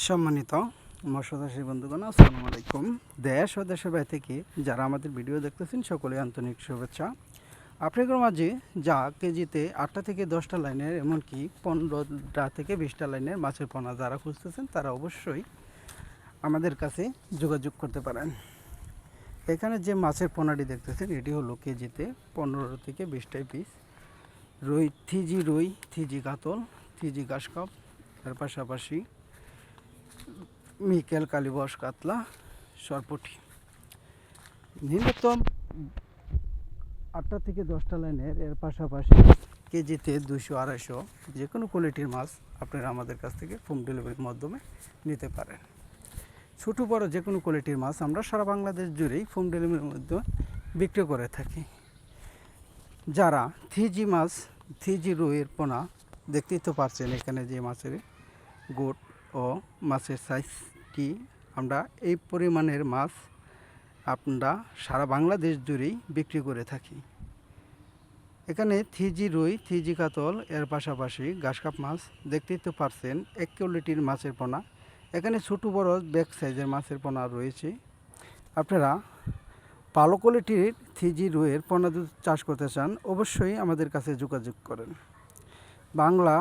সম্মানিত মৎস্যচাষী বন্ধুগণ, আসসালামু আলাইকুম। দেশ ও দেশের বাইরে থেকে যারা আমাদের ভিডিও দেখতেছেন সকলে আন্তরিক শুভেচ্ছা। আপনাদের মাঝে যা কেজিতে 8টা থেকে 10টা লাইনের, এমনকি 15টা থেকে 20টা লাইনের মাছের পোনা যারা খুঁজতেছেন তারা অবশ্যই আমাদের কাছে যোগাযোগ করতে পারেন। এখানে যে মাছের পোনাটি দেখতেছেন এটি হলো কেজিতে 15 থেকে 20টাই পিস। রুই, থিজি কাতল, থিজি ঘাসকাপ, এর পাশাপাশি মিকেল, কালীবাউস, কাতলা, সরপুঁটি। ন্যূনতম 8টা থেকে 10টা লাইনের, এর পাশাপাশি কেজিতে 200-250 যে কোনো কোয়ালিটির মাছ আপনারা আমাদের কাছ থেকে হোম ডেলিভারির মাধ্যমে নিতে পারেন। ছোটো বড় যে কোনো কোয়ালিটির মাছ আমরা সারা বাংলাদেশ জুড়েই হোম ডেলিভারির মাধ্যমে বিক্রি করে থাকি। যারা থিজি রুইয়ের পোনা দেখতেই তো পারছেন, এখানে যে মাছের গোট ও মাছের সাইজটি, আমরা এই পরিমাণের মাছ আমরা সারা বাংলাদেশ জুড়েই বিক্রি করে থাকি। এখানে থিজি রুই, থিজি কাতল, এর পাশাপাশি ঘাসকাপ মাছ দেখতেই তো পারছেন, এক কোয়ালিটির মাছের পোনা। এখানে ছোটো বড় ব্যাগ সাইজের মাছের পোনা রয়েছে। আপনারা ভালো কোয়ালিটির থিজি রুইয়ের পোনা যদি চাষ করতে চান অবশ্যই আমাদের কাছে যোগাযোগ করেন। বাংলা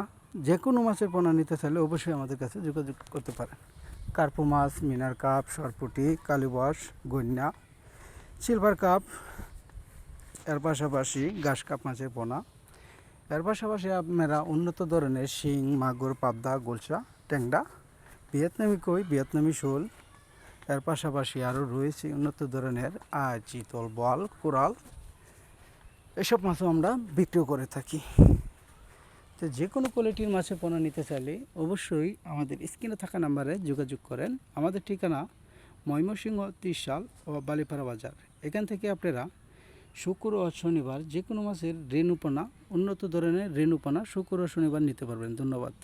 যে কোনো মাছের পোনা নিতে চাইলে অবশ্যই আমাদের কাছে যোগাযোগ করতে পারেন। কার্পো মাছ, মিনার কাপ, সরপুঁটি, কালীবাউস, গইন্না, সিলভার কাপ, এর পাশাপাশি ঘাস কাপ মাছের পোনা। এর পাশাপাশি আপনারা উন্নত ধরনের শিং, মাগুর, পাবদা, গোলসা, ট্যাংরা, ভিয়েতনামি কই, ভিয়েতনামি শোল, এর পাশাপাশি আরও রয়েছে উন্নত ধরনের চিতল, বোয়াল, কোরাল, এসব মাছও আমরা বিক্রি করে থাকি। তো যে কোনো কোয়ালিটির মাছের পোনা নিতে চাইলে অবশ্যই আমাদের স্ক্রিনে থাকা নাম্বারে যোগাযোগ করেন। আমাদের ঠিকানা ময়মনসিংহ, ত্রিশাল ও বালিপাড়া বাজার। এখান থেকে আপনারা শুক্র ও শনিবার যে কোনো মাছের রেণু পোনা, উন্নত ধরনের রেণু পোনা শুক্র ও শনিবার নিতে পারবেন। ধন্যবাদ।